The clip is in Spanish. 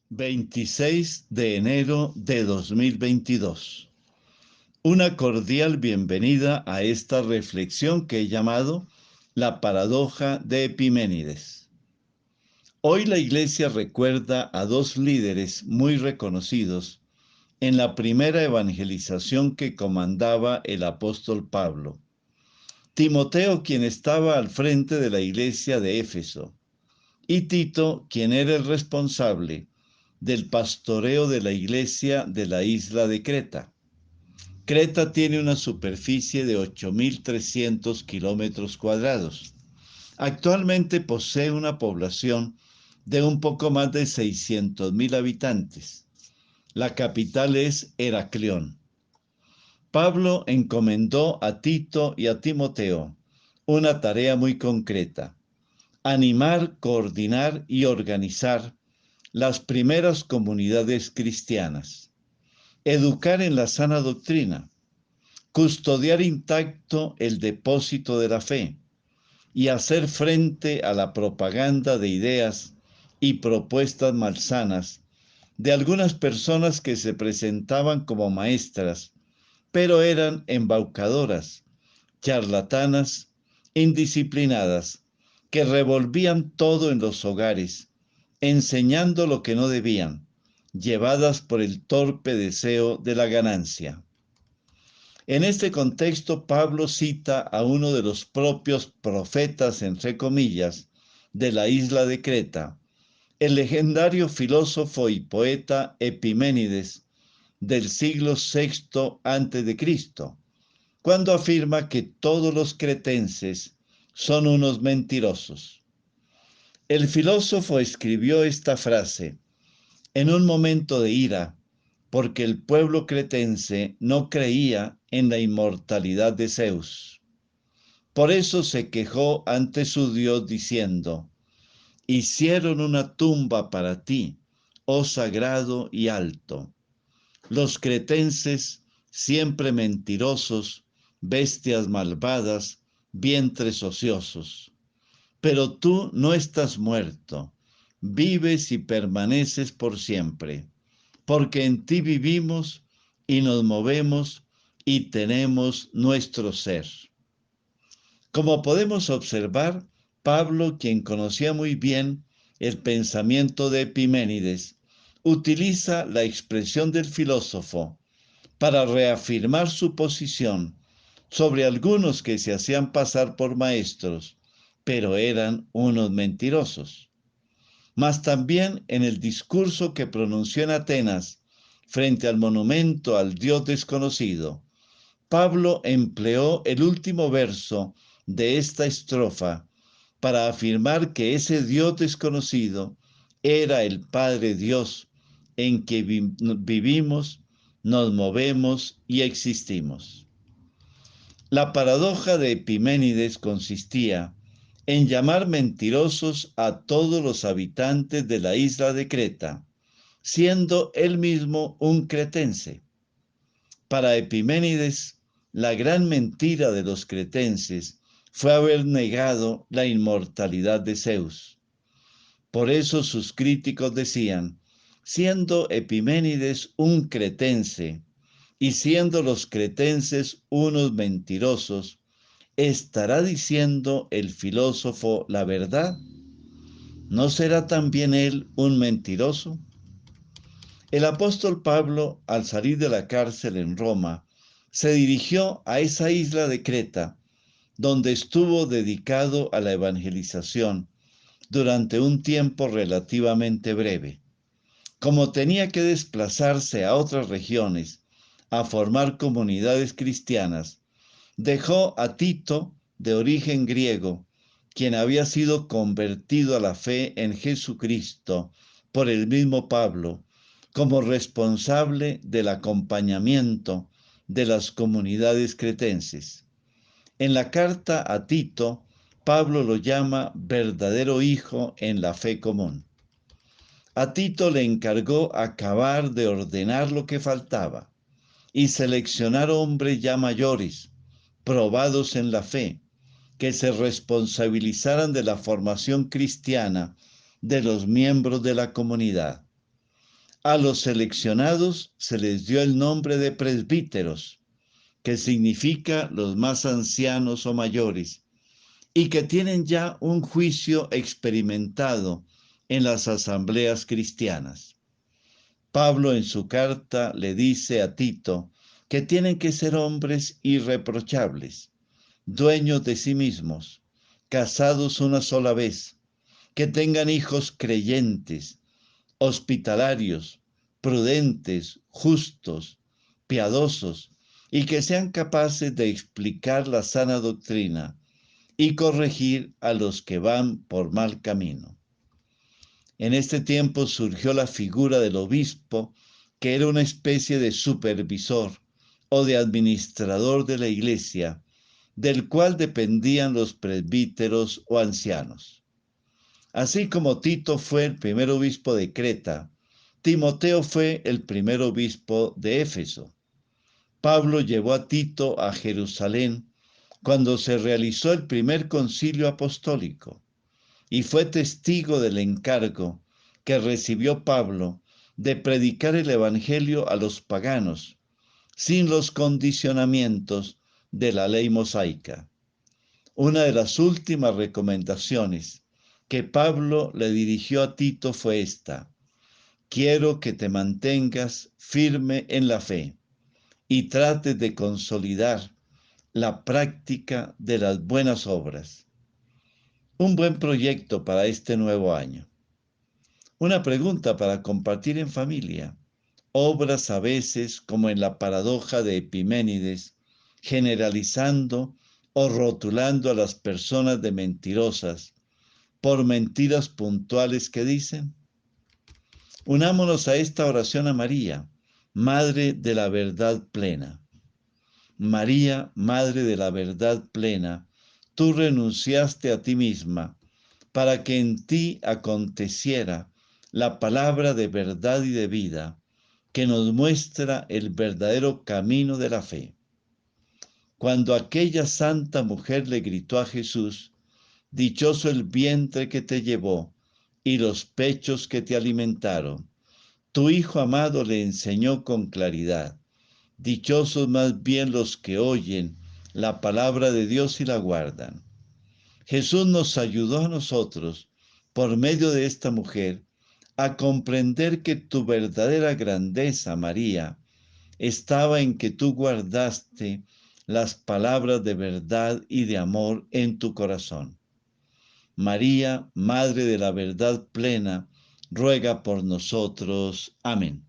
26 de enero de 2022. Una cordial bienvenida a esta reflexión que he llamado La paradoja de Epiménides. Hoy la Iglesia recuerda a dos líderes muy reconocidos en la primera evangelización que comandaba el apóstol Pablo. Timoteo, quien estaba al frente de la Iglesia de Éfeso, y Tito, quien era el responsable del pastoreo de la iglesia de la isla de Creta. Creta tiene una superficie de 8.300 kilómetros cuadrados. Actualmente posee una población de un poco más de 600.000 habitantes. La capital es Heraclión. Pablo encomendó a Tito y a Timoteo una tarea muy concreta: animar, coordinar y organizar las primeras comunidades cristianas, educar en la sana doctrina, custodiar intacto el depósito de la fe y hacer frente a la propaganda de ideas y propuestas malsanas de algunas personas que se presentaban como maestras, pero eran embaucadoras, charlatanas, indisciplinadas, que revolvían todo en los hogares, enseñando lo que no debían, llevadas por el torpe deseo de la ganancia. En este contexto, Pablo cita a uno de los propios profetas, entre comillas, de la isla de Creta, el legendario filósofo y poeta Epiménides del siglo VI a.C., cuando afirma que todos los cretenses son unos mentirosos. El filósofo escribió esta frase en un momento de ira, porque el pueblo cretense no creía en la inmortalidad de Zeus. Por eso se quejó ante su Dios diciendo: hicieron una tumba para ti, oh sagrado y alto. Los cretenses, siempre mentirosos, bestias malvadas, vientres ociosos. Pero tú no estás muerto, vives y permaneces por siempre, porque en ti vivimos y nos movemos y tenemos nuestro ser. Como podemos observar, Pablo, quien conocía muy bien el pensamiento de Epiménides, utiliza la expresión del filósofo para reafirmar su posición sobre algunos que se hacían pasar por maestros, pero eran unos mentirosos. Mas también en el discurso que pronunció en Atenas frente al monumento al Dios desconocido, Pablo empleó el último verso de esta estrofa para afirmar que ese Dios desconocido era el Padre Dios en que vivimos, nos movemos y existimos. La paradoja de Epiménides consistía en llamar mentirosos a todos los habitantes de la isla de Creta, siendo él mismo un cretense. Para Epiménides, la gran mentira de los cretenses fue haber negado la inmortalidad de Zeus. Por eso sus críticos decían: siendo Epiménides un cretense y siendo los cretenses unos mentirosos, ¿estará diciendo el filósofo la verdad? ¿No será también él un mentiroso? El apóstol Pablo, al salir de la cárcel en Roma, se dirigió a esa isla de Creta, donde estuvo dedicado a la evangelización durante un tiempo relativamente breve. Como tenía que desplazarse a otras regiones a formar comunidades cristianas, dejó a Tito, de origen griego, quien había sido convertido a la fe en Jesucristo por el mismo Pablo, como responsable del acompañamiento de las comunidades cretenses. En la carta a Tito, Pablo lo llama verdadero hijo en la fe común. A Tito le encargó acabar de ordenar lo que faltaba y seleccionar hombres ya mayores, probados en la fe, que se responsabilizaran de la formación cristiana de los miembros de la comunidad. A los seleccionados se les dio el nombre de presbíteros, que significa los más ancianos o mayores, y que tienen ya un juicio experimentado en las asambleas cristianas. Pablo en su carta le dice a Tito que tienen que ser hombres irreprochables, dueños de sí mismos, casados una sola vez, que tengan hijos creyentes, hospitalarios, prudentes, justos, piadosos, y que sean capaces de explicar la sana doctrina y corregir a los que van por mal camino. En este tiempo surgió la figura del obispo, que era una especie de supervisor o de administrador de la iglesia, del cual dependían los presbíteros o ancianos. Así como Tito fue el primer obispo de Creta, Timoteo fue el primer obispo de Éfeso. Pablo llevó a Tito a Jerusalén cuando se realizó el primer concilio apostólico y fue testigo del encargo que recibió Pablo de predicar el evangelio a los paganos, sin los condicionamientos de la ley mosaica. Una de las últimas recomendaciones que Pablo le dirigió a Tito fue esta: quiero que te mantengas firme en la fe y trates de consolidar la práctica de las buenas obras. Un buen proyecto para este nuevo año. Una pregunta para compartir en familia. Obras a veces, como en la paradoja de Epiménides, generalizando o rotulando a las personas de mentirosas por mentiras puntuales que dicen. Unámonos a esta oración a María, Madre de la verdad plena. María, Madre de la verdad plena, tú renunciaste a ti misma para que en ti aconteciera la palabra de verdad y de vida que nos muestra el verdadero camino de la fe. Cuando aquella santa mujer le gritó a Jesús: dichoso el vientre que te llevó y los pechos que te alimentaron, tu Hijo amado le enseñó con claridad: dichosos más bien los que oyen la palabra de Dios y la guardan. Jesús nos ayudó a nosotros, por medio de esta mujer, a comprender que tu verdadera grandeza, María, estaba en que tú guardaste las palabras de verdad y de amor en tu corazón. María, Madre de la verdad plena, ruega por nosotros. Amén.